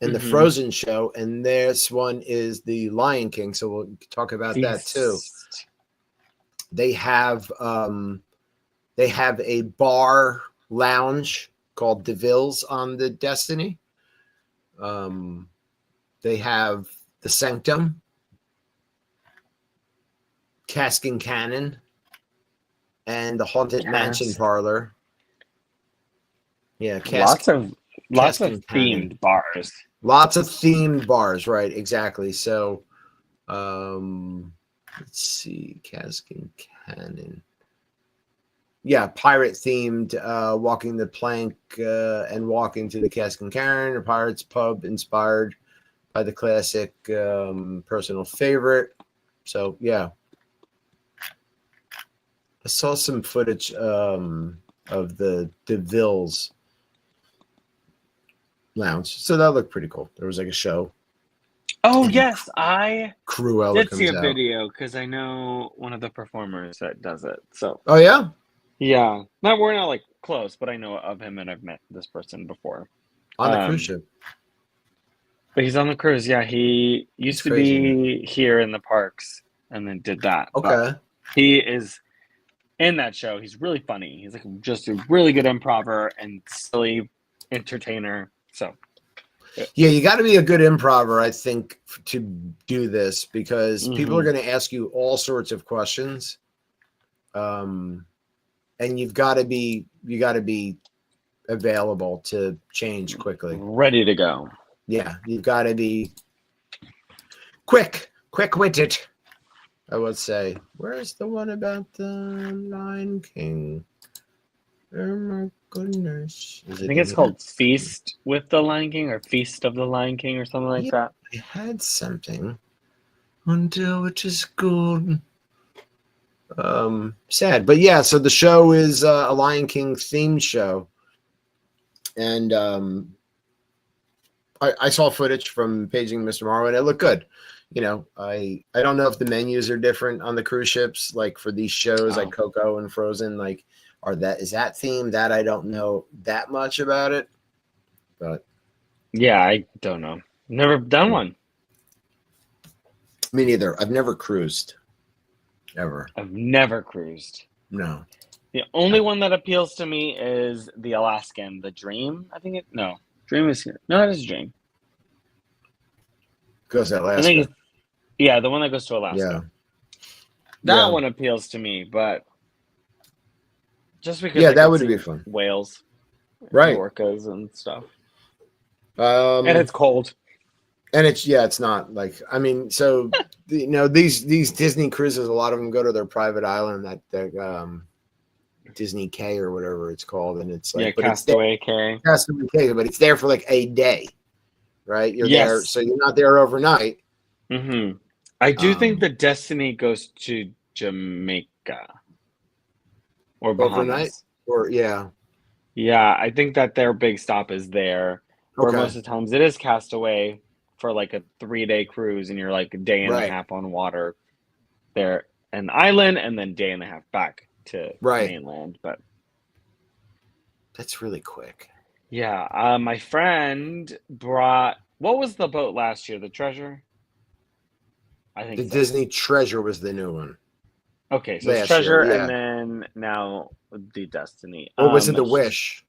and the Frozen show, and this one is the Lion King. So we'll talk about that too. They have a bar lounge called DeVille's on the Destiny. They have the Sanctum, Cask and Cannon, and the Haunted Mansion Parlor. Yeah, lots of themed bars. Lots of themed bars, right? Exactly. So, let's see, Cask and Cannon. Yeah, pirate themed, walking the plank and walking to the Cask and Cannon, a pirate's pub inspired by the classic personal favorite. So, yeah. I saw some footage of the DeVille's lounge. So that looked pretty cool. There was like a show. Oh, yes. I Cruella did see a comes out. video because I know one of the performers that does it. So. Oh, yeah? Yeah. We're not like close, but I know of him and I've met this person before. On the cruise ship. But he's on the cruise. Yeah, he used to be here in the parks and then did that. Okay. But he is in that show. He's really funny. He's like just a really good improver and silly entertainer. So yeah, you got to be a good improver, I think, to do this because people are going to ask you all sorts of questions. And you got to be available to change quickly. Ready to go. Yeah, you've got to be quick-witted. I would say. Where's the one about the Lion King? Oh my goodness! I think it's called Feast with the Lion King or Feast of the Lion King or something like that. I had something until it is good. Sad, but yeah. So the show is a Lion King themed show, and I saw footage from Paging Mr. Morrow, and it looked good. You know, I don't know if the menus are different on the cruise ships, like for these shows like Coco and Frozen, like is that themed? That I don't know that much about it, but yeah, I don't know. Never done one. Me neither. I've never cruised, ever. I've never cruised. No. The only one that appeals to me is the Alaskan, the Dream. Dream is here. No, it is Dream. Goes to Alaska. Yeah, the one that goes to Alaska. Yeah. That one appeals to me, but just because that would be fun. Whales, right? Orcas and stuff. And it's cold. And it's not like so these Disney cruises, a lot of them go to their private island that Disney K or whatever it's called, and it's like Castaway K. Castaway K, but it's there for like a day, right? You're there, so you're not there overnight. Mm-hmm. I do think the Destiny goes to Jamaica or Bahamas. Overnight, or yeah. I think that their big stop is there. Where most of the times it is Castaway for like a 3-day cruise, and you're like a day and a half on water there, an island, and then day and a half back to mainland. But that's really quick. Yeah, my friend brought. What was the boat last year? The Treasure. I think the Disney Treasure was the new one. Okay, so it's Treasure, and then now the Destiny. Or was it the Wish?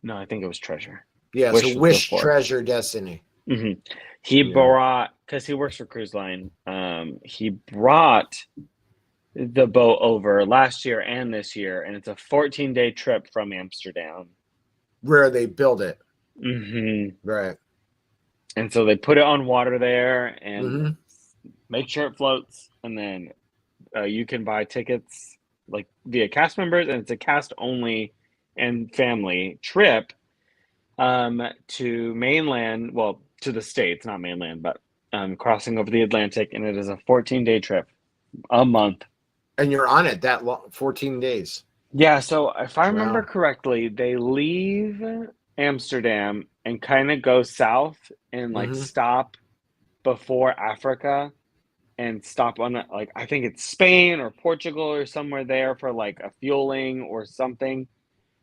No, I think it was Treasure. Yeah, so Wish, Treasure, Destiny. Mm-hmm. He brought, because he works for Cruise Line, he brought the boat over last year and this year, and it's a 14-day trip from Amsterdam. Where they build it. Mm-hmm. Right. And so they put it on water there and make sure it floats, and then you can buy tickets like via cast members, and it's a cast-only and family trip to mainland, to the States, not mainland, but crossing over the Atlantic, and it is a 14-day trip, a month. And you're on it that long, 14 days. Yeah, so if I remember correctly, they leave Amsterdam and kind of go south and like stop before Africa and stop on I think it's Spain or Portugal or somewhere there for like a fueling or something.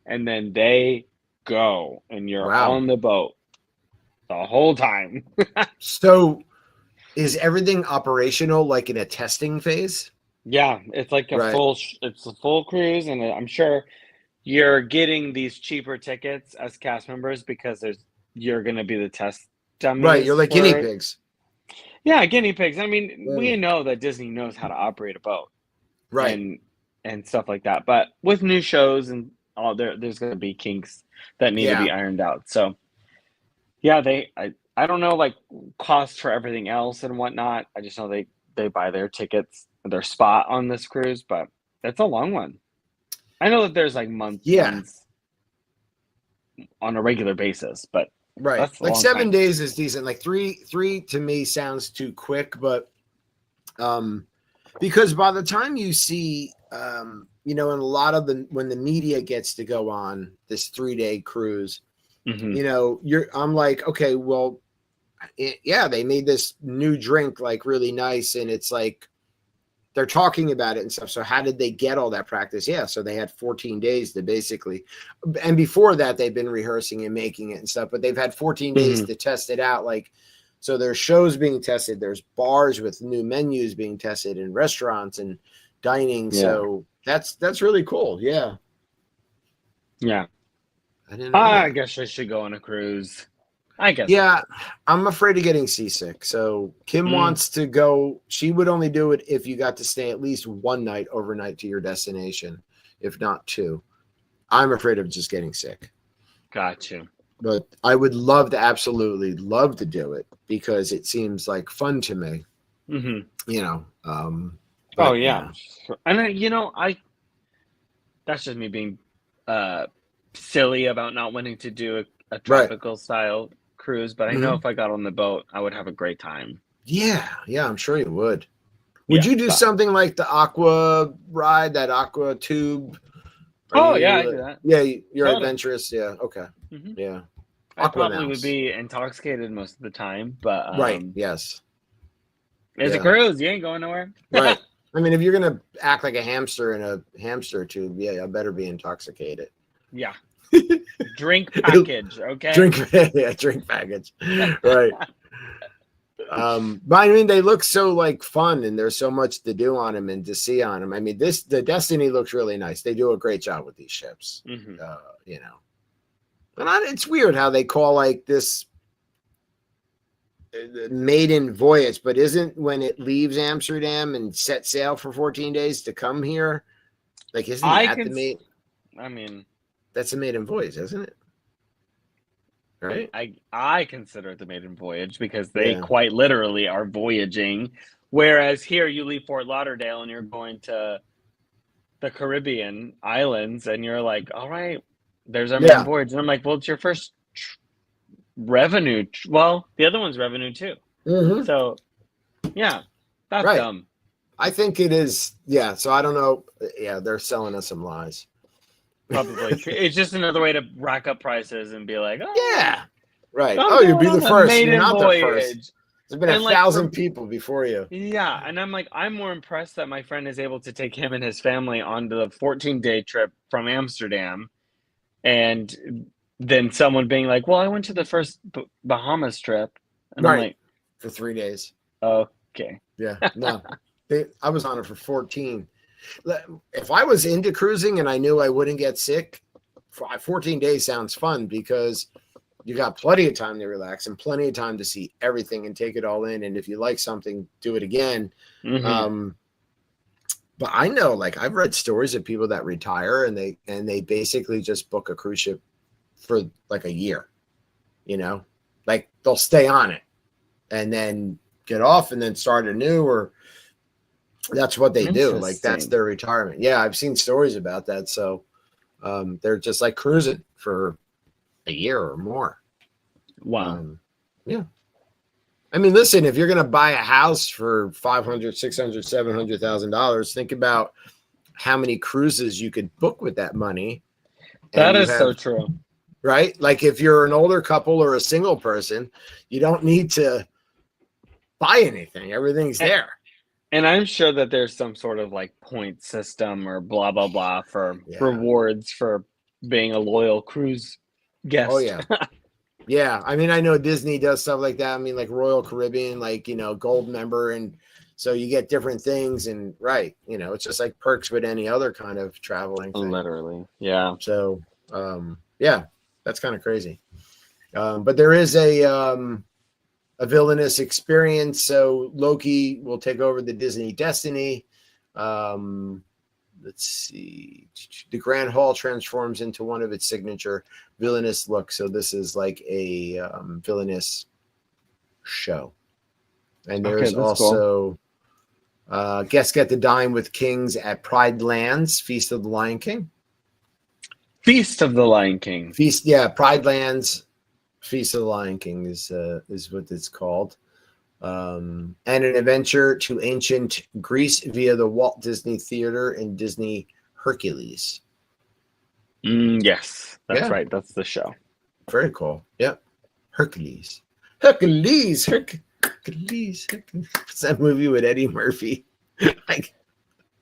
And then they go, and you're on the boat the whole time. So is everything operational like in a testing phase? Yeah, it's like it's a full cruise, and I'm sure you're getting these cheaper tickets as cast members because you're going to be the test dummies. Right, you're like guinea pigs. Yeah, guinea pigs. I mean, we know that Disney knows how to operate a boat. Right. And stuff like that. But with new shows and all, there's going to be kinks that need to be ironed out. So, yeah, I don't know, like, cost for everything else and whatnot. I just know they buy their tickets, their spot on this cruise, but it's a long one. I know that there's like months on a regular basis, but that's like 7 days is decent. Like three to me sounds too quick, but because by the time you see in a lot of when the media gets to go on this 3-day cruise, Mm-hmm. I'm like, okay, well, they made this new drink like really nice, and it's like they're talking about it and stuff. So how did they get all that practice? Yeah, so they had 14 days to basically, and before that they've been rehearsing and making it and stuff, but they've had 14 days to test it out. Like, so there's shows being tested, there's bars with new menus being tested, and restaurants and dining. Yeah. So that's really cool. Yeah. I didn't know I guess I should go on a cruise. I guess. Yeah, I'm afraid of getting seasick. So Kim wants to go. She would only do it if you got to stay at least one night overnight to your destination, if not two. I'm afraid of just getting sick. Got you. But I would absolutely love to do it because it seems like fun to me. Mm-hmm. Oh yeah. And that's just me being silly about not wanting to do a tropical style cruise, but I know if I got on the boat, I would have a great time. Yeah, I'm sure you would. Would you do something like the aqua ride, that aqua tube? I do that. Yeah, you're adventurous. Yeah, okay. Mm-hmm. Yeah. I probably would be intoxicated most of the time, but yes. It's a cruise. You ain't going nowhere. Right. I mean, if you're gonna act like a hamster in a hamster tube, I better be intoxicated. Yeah. Drink package, okay? Drink package. Right. But I mean, they look so like fun, and there's so much to do on them and to see on them. I mean, the Destiny looks really nice. They do a great job with these ships. Mm-hmm. And it's weird how they call like this maiden voyage, but isn't when it leaves Amsterdam and set sail for 14 days to come here? Like, isn't that the maiden? I mean, that's a maiden voyage, isn't it? Right. I consider it the maiden voyage because they quite literally are voyaging, whereas here you leave Fort Lauderdale and you're going to the Caribbean islands, and you're like, all right, there's our maiden voyage, and I'm like, well, it's your first revenue. Well, the other one's revenue too. Mm-hmm. So, that's dumb. I think it is. Yeah. So I don't know. Yeah, they're selling us some lies. Probably. It's just another way to rack up prices and be like, right. You'll be the first. You're not the first. There's been 1,000 people before you. Yeah. And I'm like, I'm more impressed that my friend is able to take him and his family on the 14-day trip from Amsterdam. And then someone being like, well, I went to the first Bahamas trip. And I'm like, for 3 days. Okay. Yeah. No. I was on it for 14. If I was into cruising and I knew I wouldn't get sick, 14 days sounds fun because you got plenty of time to relax and plenty of time to see everything and take it all in. And if you like something, do it again. Mm-hmm. But I know, like, I've read stories of people that retire and they basically just book a cruise ship for like a year, like they'll stay on it and then get off and then start anew, or that's what they do. Like, that's their retirement. Yeah, I've seen stories about that. So they're just like cruising for a year or more. Wow. Yeah. I mean, listen, if you're going to buy a house for $500,000, $600,000, $700,000, think about how many cruises you could book with that money. That is so true. Right? Like, if you're an older couple or a single person, you don't need to buy anything. Everything's there. And I'm sure that there's some sort of like point system or blah, blah, blah for rewards for being a loyal cruise guest. Oh, yeah. Yeah. I mean, I know Disney does stuff like that. I mean, like Royal Caribbean, like, gold member. And so you get different things. And it's just like perks with any other kind of traveling thing. Literally. Yeah. So, that's kind of crazy. But there is a villainous experience. So Loki will take over the Disney Destiny. Let's see. The Grand Hall transforms into one of its signature villainous looks. So this is like a villainous show. And there's also guests get to dine with kings at Pride Lands, Feast of the Lion King. Feast of the Lion King. Pride Lands, Feast of the Lion King is what it's called. And an adventure to ancient Greece via the Walt Disney Theater and Disney Hercules. Yes, that's right. That's the show. Very cool. Yep. Hercules. Hercules. Hercules. What's that movie with Eddie Murphy? Like,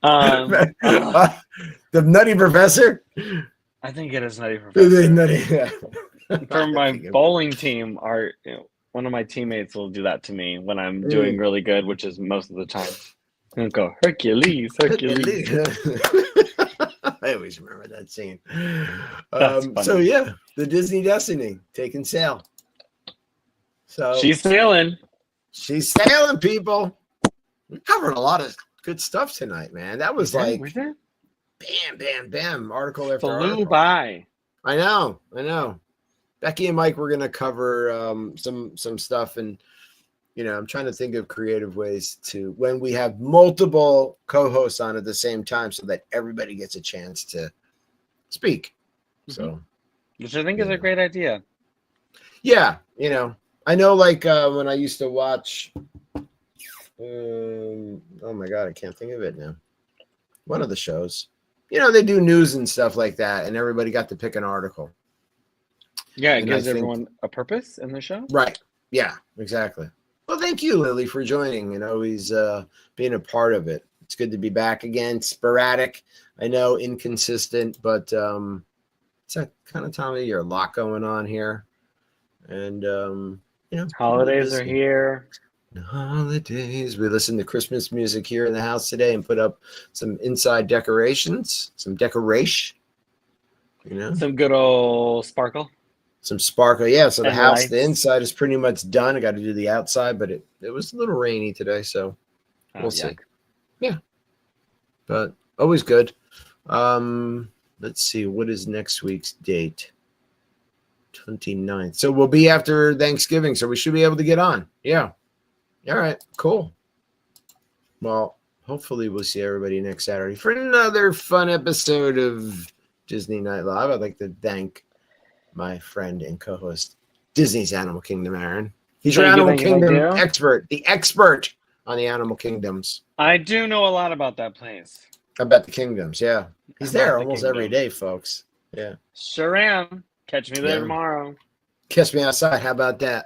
the Nutty Professor? I think it is Nutty Professor. Nutty, yeah. For my bowling team, one of my teammates will do that to me when I'm doing really good, which is most of the time. And go, Hercules, Hercules. I always remember that scene. So yeah, the Disney Destiny taking sail. So she's sailing. She's sailing, people. We covered a lot of good stuff tonight, man. That was like bam, bam, bam. Article after flew article. by. I know. Becky and Mike were gonna cover some stuff, and I'm trying to think of creative ways to when we have multiple co-hosts on at the same time, so that everybody gets a chance to speak. So, which I think is a great idea. Yeah, I know, like when I used to watch. Oh my God, I can't think of it now. One of the shows, they do news and stuff like that, and everybody got to pick an article. Yeah, it gives everyone a purpose in the show. Right. Yeah, exactly. Well, thank you, Lily, for joining and always being a part of it. It's good to be back again. Sporadic, I know, inconsistent, but it's that kind of time of year. A lot going on here, and holidays are here. The holidays. We listened to Christmas music here in the house today and put up some inside decorations, some decoration. Some good old sparkle. Some sparkle, yeah. So the house, lights. The inside is pretty much done. I got to do the outside, but it was a little rainy today, so we'll see. Yeah, but always good. Let's see, what is next week's date? 29th. So we'll be after Thanksgiving, so we should be able to get on. Yeah. All right. Cool. Well, hopefully we'll see everybody next Saturday for another fun episode of Disney Night Live. I'd like to thank my friend and co-host, Disney's Animal Kingdom, Aaron. He's your Animal Kingdom expert, the expert on the Animal Kingdoms. I do know a lot about that place. About the kingdoms, yeah. He's there almost every day, folks. Yeah. Sure am. Catch me there tomorrow. Kiss me outside. How about that?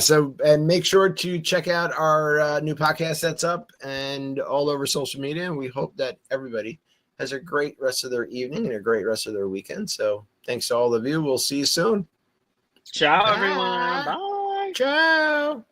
So, and make sure to check out our new podcast that's up and all over social media. And we hope that everybody has a great rest of their evening and a great rest of their weekend. So thanks to all of you. We'll see you soon. Ciao, everyone. Bye. Ciao.